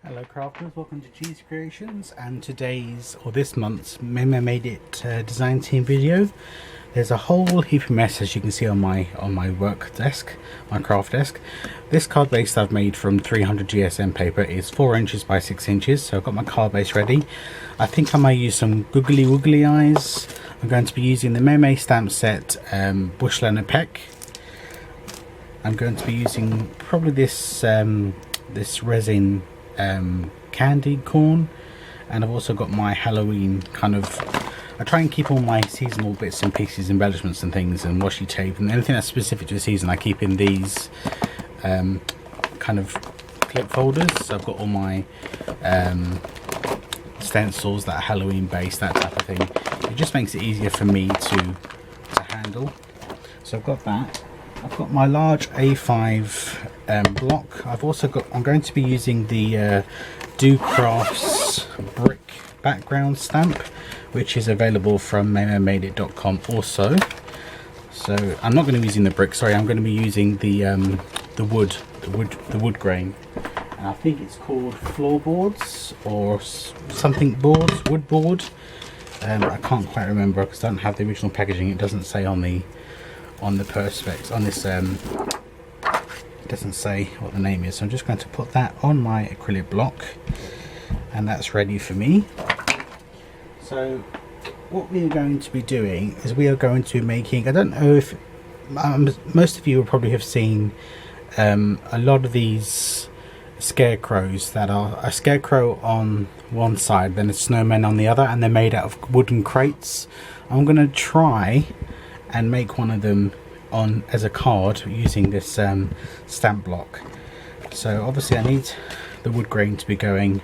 Hello crafters, welcome to Cheese Creations, and today's or this month's Maymay Made It design team video. There's a whole heap of mess, as you can see on my work desk, my craft desk. This card base I've made from 300 GSM paper is 4 inches by 6 inches, so I've got my card base ready. I think I might use some googly woogly eyes. I'm going to be using the Maymay stamp set Bushland and Peck. I'm going to be using probably this this resin candied corn, and I've also got my Halloween kind of, I try and keep all my seasonal bits and pieces, embellishments and things, and washi tape and anything that's specific to the season I keep in these kind of clip folders. So I've got all my stencils that are Halloween based, that type of thing. It just makes it easier for me to handle. So I've got that. I've got my large A5 block. I've also got, I'm going to be using the Do Crafts brick background stamp, which is available from maymaymadeit.com also. So I'm not going to be using the brick, sorry, I'm going to be using the wood grain. And I think it's called floorboards or something boards, wood board. I can't quite remember because I don't have the original packaging. It doesn't say on the perspex on this, it doesn't say what the name is, so I'm just going to put that on my acrylic block, and that's ready for me. So what we are going to be doing is we are going to be making, I don't know if most of you will probably have seen a lot of these scarecrows that are a scarecrow on one side, then a snowman on the other, and they're made out of wooden crates. I'm going to try and make one of them on as a card using this stamp block. So obviously I need the wood grain to be going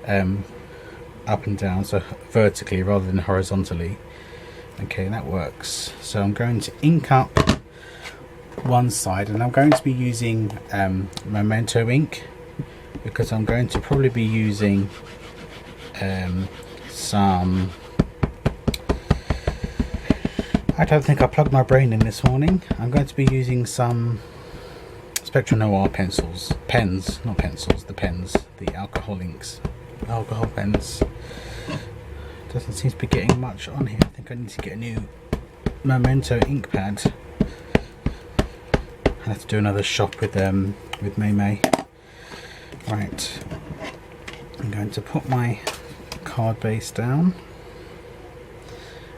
up and down, so vertically rather than horizontally. Okay, that works. So I'm going to ink up one side, and I'm going to be using Memento ink because I'm going to probably be using some, I don't think I plugged my brain in this morning. I'm going to be using some Spectrum Noir pens, not pencils, the pens, the alcohol inks, alcohol pens. Doesn't seem to be getting much on here. I think I need to get a new Memento ink pad. I have to do another shop with Maymay. Right, I'm going to put my card base down.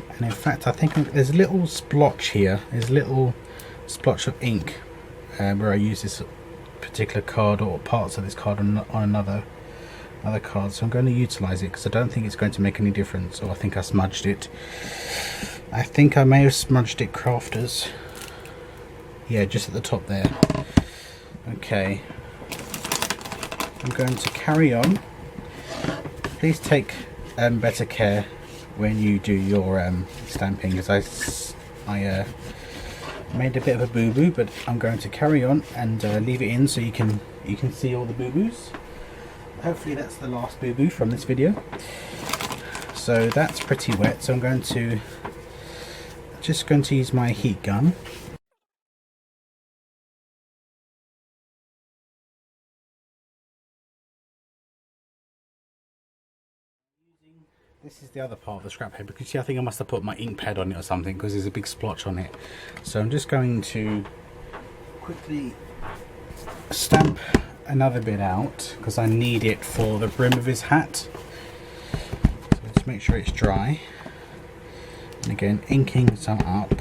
And in fact, I think there's a little splotch here. There's a little splotch of ink where I use this particular card or parts of this card on another card. So I'm going to utilize it because I don't think it's going to make any difference. Or I think I smudged it. I think I may have smudged it, crafters. Yeah, just at the top there. Okay. I'm going to carry on. Please take better care when you do your stamping, as I made a bit of a boo-boo, but I'm going to carry on and leave it in so you can see all the boo-boos. Hopefully that's the last boo-boo from this video. So that's pretty wet, so I'm going to use my heat gun. This is the other part of the scrap paper, because see, I think I must have put my ink pad on it or something because there's a big splotch on it. So I'm just going to quickly stamp another bit out because I need it for the brim of his hat. So let's make sure it's dry. And again, inking some up.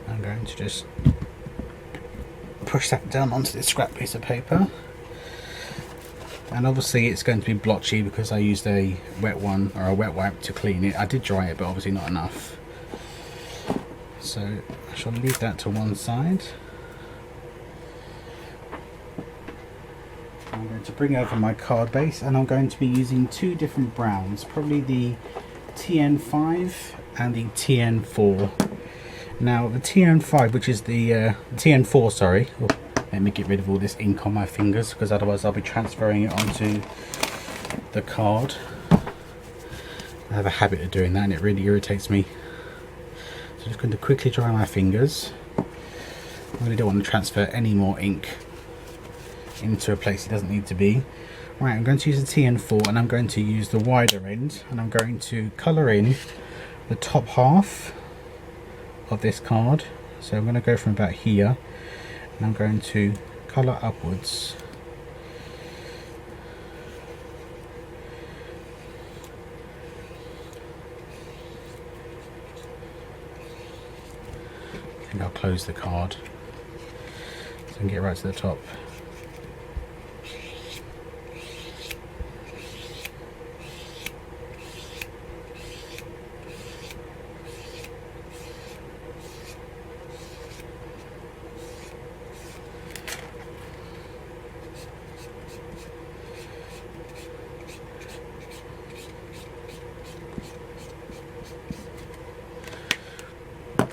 I'm going to just push that down onto this scrap piece of paper, and obviously it's going to be blotchy because I used a wet one or a wet wipe to clean it. I did dry it, but obviously not enough, so I shall leave that to one side. I'm going to bring over my card base, and I'm going to be using two different browns, probably the TN5 and the TN4. Now the TN5, which is the TN4, sorry, let me get rid of all this ink on my fingers because otherwise I'll be transferring it onto the card. I have a habit of doing that and it really irritates me. So just going to quickly dry my fingers. I really don't want to transfer any more ink into a place it doesn't need to be. Right, I'm going to use a TN4 and I'm going to use the wider end, and I'm going to colour in the top half of this card. So I'm going to go from about here and I'm going to colour upwards. I think I'll close the card so I can get right to the top.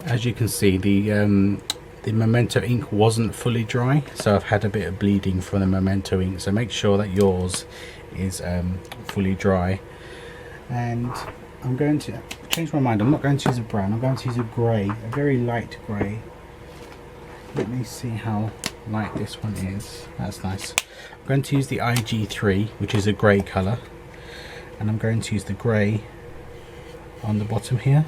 As you can see, the Memento ink wasn't fully dry, so I've had a bit of bleeding from the Memento ink, so make sure that yours is fully dry. And I'm going to change my mind. I'm not going to use a brown, I'm going to use a grey, a very light grey. Let me see how light this one is. That's nice. I'm going to use the IG3, which is a grey colour, and I'm going to use the grey on the bottom here.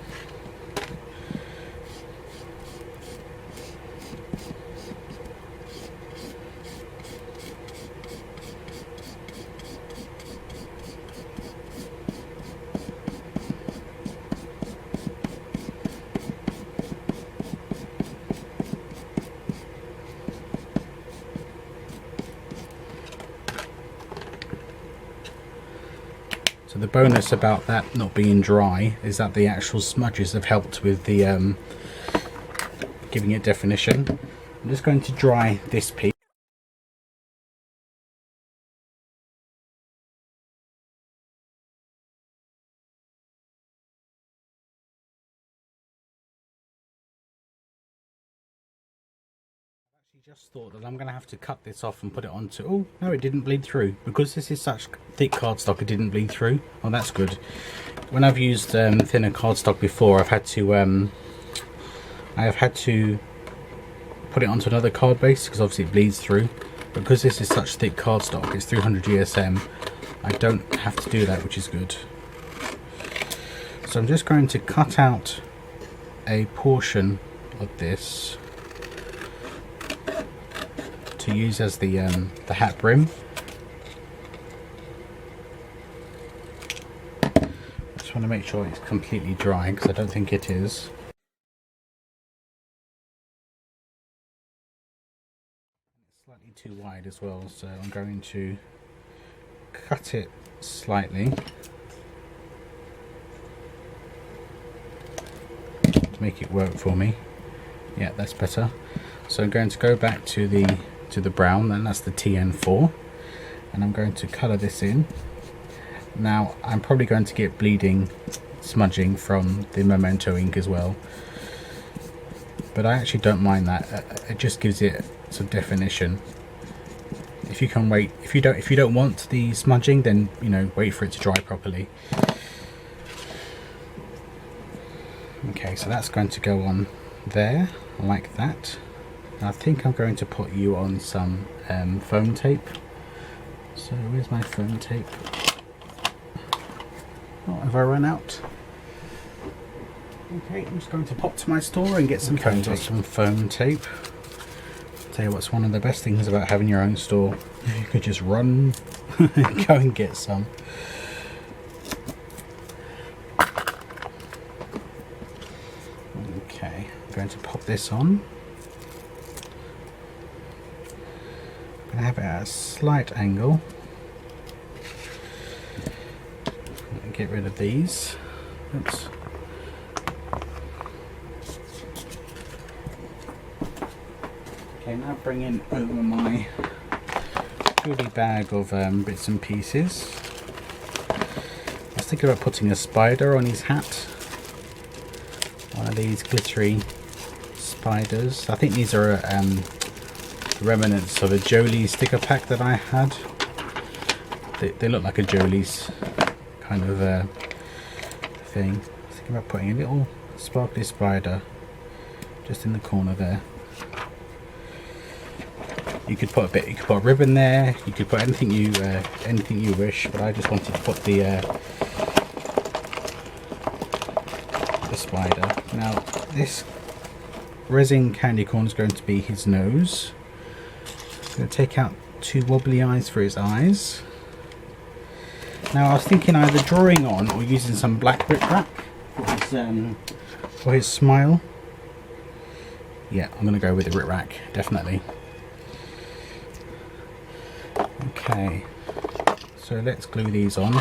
So the bonus about that not being dry is that the actual smudges have helped with the giving it definition. I'm just going to dry this piece. Just thought that I'm going to have to cut this off and put it onto... Oh, no, it didn't bleed through. Because this is such thick cardstock, it didn't bleed through. Oh, that's good. When I've used thinner cardstock before, I've had to put it onto another card base, because obviously it bleeds through. Because this is such thick cardstock, it's 300 GSM, I don't have to do that, which is good. So I'm just going to cut out a portion of this to use as the hat brim. I just want to make sure it's completely dry, because I don't think it is. It's slightly too wide as well, so I'm going to cut it slightly to make it work for me. Yeah, that's better. So I'm going to go back to the brown, and that's the TN4, and I'm going to colour this in. Now I'm probably going to get bleeding smudging from the Memento ink as well, but I actually don't mind that. It just gives it some definition. If you can wait, if you don't want the smudging, then wait for it to dry properly. Okay, so that's going to go on there like that. I think I'm going to put you on some foam tape. So where's my foam tape? Oh, have I run out? Okay, I'm just going to pop to my store and get some foam tape. I'll tell you what's one of the best things about having your own store. You could just run and go and get some. Okay, I'm going to pop this on. I have it at a slight angle. Get rid of these. Oops. Okay, now bring in over my goodie bag of bits and pieces. I was thinking about putting a spider on his hat. One of these glittery spiders. I think these are remnants of a Jolie sticker pack that I had. They look like a Jolie's kind of thing. I was thinking about putting a little sparkly spider just in the corner there. You could put a ribbon there. You could put anything you wish, but I just wanted to put the spider. Now this resin candy corn is going to be his nose. I'm going to take out 2 wobbly eyes for his eyes. Now I was thinking either drawing on or using some black bric-a-brac for his smile. Yeah, I'm going to go with the bric-a-brac, definitely. Okay, so let's glue these on.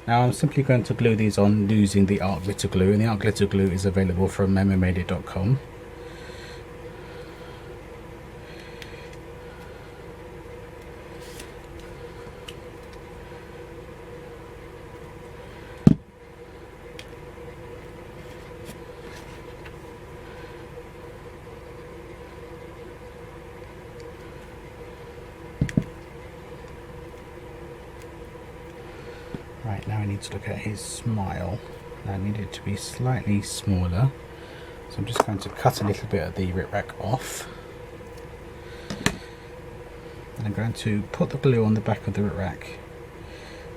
Now I'm simply going to glue these on using the art glitter glue, and the art glitter glue is available from maymay.com. Right, now I need to look at his smile. I need it to be slightly smaller, so I'm just going to cut a little bit of the bric-a-brac off, and I'm going to put the glue on the back of the bric-a-brac,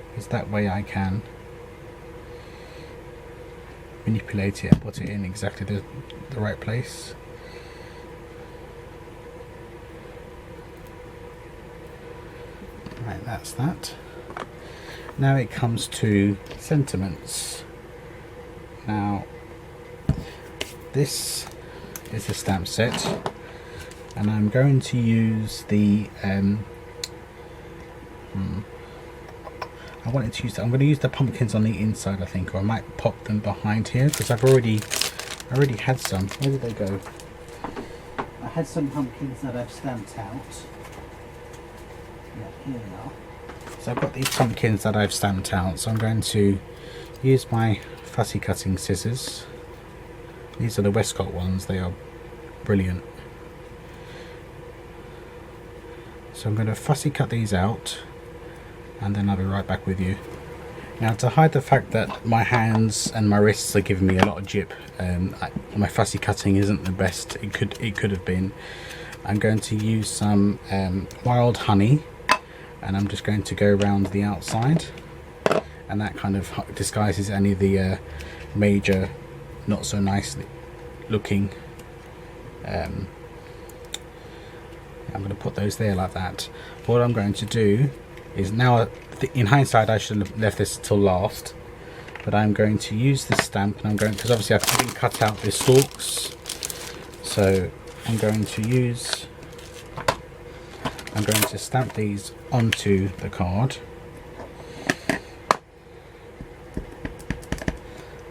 because that way I can manipulate it and put it in exactly the right place. Right, that's that. Now it comes to sentiments. Now this is the stamp set, and I'm going to use the I'm going to use the pumpkins on the inside, I think, or I might pop them behind here, because I already had some. Where did they go? I had some pumpkins that I've stamped out. Yeah, here they are. So I've got these pumpkins that I've stamped out, so I'm going to use my fussy cutting scissors. These are the Westcott ones, they are brilliant. So I'm going to fussy cut these out, and then I'll be right back with you. Now, to hide the fact that my hands and my wrists are giving me a lot of jip, my fussy cutting isn't the best it could have been, I'm going to use some wild honey, and I'm just going to go around the outside, and that kind of disguises any of the major not so nice looking I'm going to put those there like that. What I'm going to do is, now in hindsight I should have left this till last, but I'm going to use the stamp, and I'm going, because obviously I didn't cut out the stalks, so I'm going to stamp these onto the card,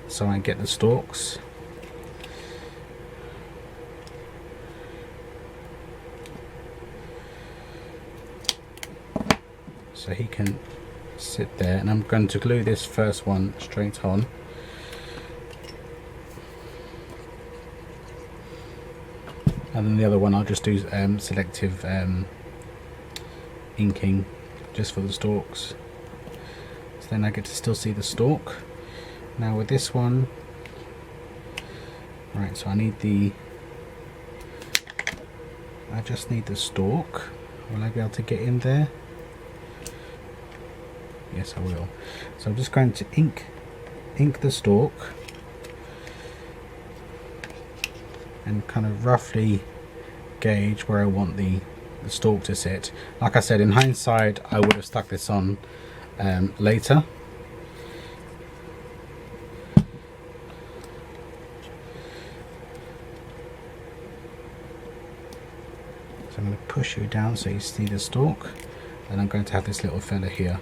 so I get the stalks. So he can sit there, and I'm going to glue this first one straight on. And then the other one I'll just do selective inking just for the stalks, so then I get to still see the stalk. Now with this one, right, so I just need the stalk. Will I be able to get in there? Yes, I will. So I'm just going to ink the stalk and kind of roughly gauge where I want the stalk to sit. Like I said, in hindsight I would have stuck this on later. So I'm going to push you down so you see the stalk, and I'm going to have this little fella here.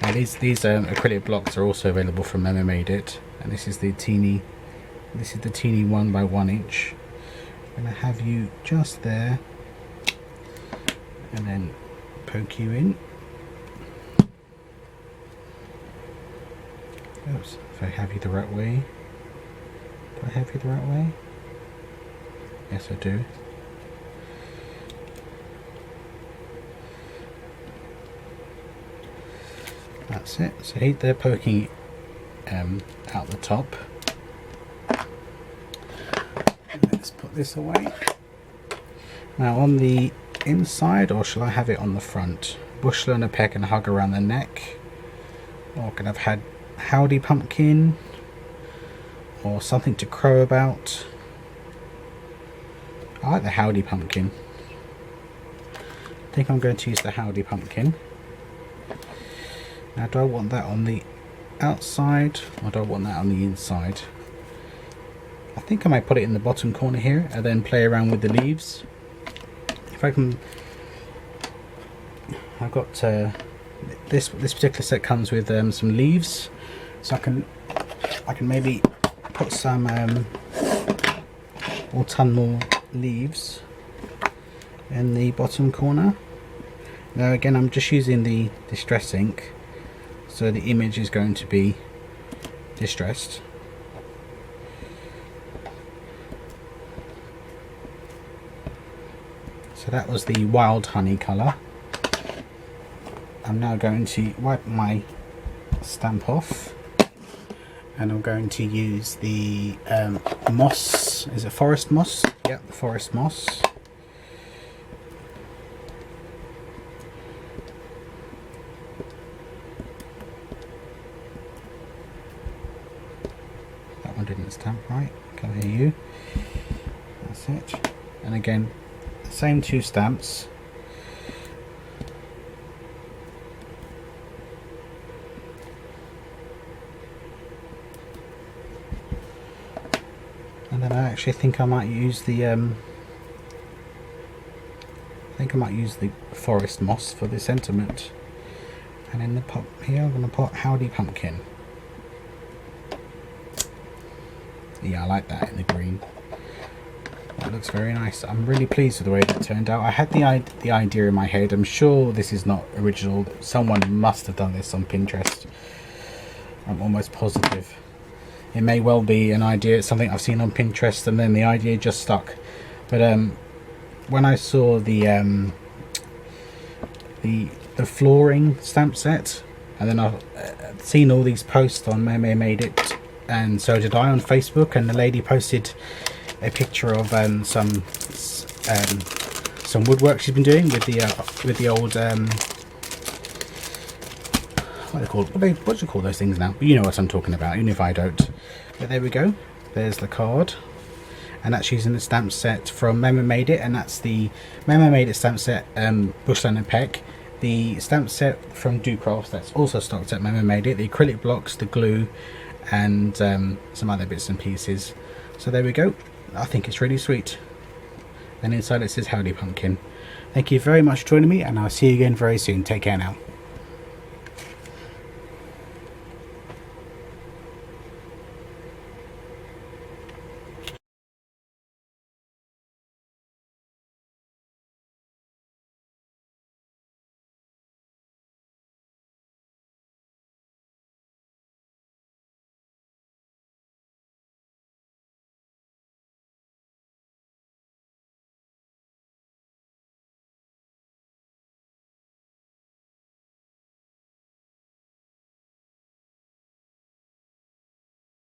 Now these acrylic blocks are also available from Maymay, and this is the teeny 1 inch. I'm going to have you just there, and then poke you in. Oops, if I have you the right way. Do I have you the right way? Yes, I do. That's it. So they're poking out the top. Let's put this away. Now on the inside, or shall I have it on the front? Bushel and a peck and a hug around the neck. Or could have had Howdy Pumpkin, or something to crow about. I like the Howdy Pumpkin. I think I'm going to use the Howdy Pumpkin. Now, do I want that on the outside, or do I want that on the inside? I think I might put it in the bottom corner here and then play around with the leaves. If I can, I've got this particular set comes with some leaves, so I can maybe put some autumnal leaves in the bottom corner. Now again, I'm just using the distress ink, so the image is going to be distressed. So that was the wild honey colour. I'm now going to wipe my stamp off, and I'm going to use the moss. Is it forest moss? Yep, the forest moss. That one didn't stamp right. Can I hear you? That's it. And again, same two stamps. And then I actually think I might use the forest moss for the sentiment. And in the pot here, I'm going to put Howdy Pumpkin. Yeah, I like that in the green. That looks very nice. I'm really pleased with the way that turned out. I had the idea in my head. I'm sure this is not original. Someone must have done this on Pinterest. I'm almost positive. It may well be an idea. It's something I've seen on Pinterest, and then the idea just stuck. But when I saw the flooring stamp set, and then I've seen all these posts on Maymay Made It, and so did I on Facebook, and the lady posted a picture of some woodwork she's been doing with the old what do you call those things now? You know what I'm talking about, even if I don't. But there we go. There's the card, and that's using the stamp set from Maymay Made It, and that's the Maymay Made It stamp set, Bushel and Peck. The stamp set from Ducrafts, that's also stocked at Maymay Made It. The acrylic blocks, the glue, and some other bits and pieces. So there we go. I think it's really sweet. And inside it says Howdy Pumpkin. Thank you very much for joining me, and I'll see you again very soon. Take care now.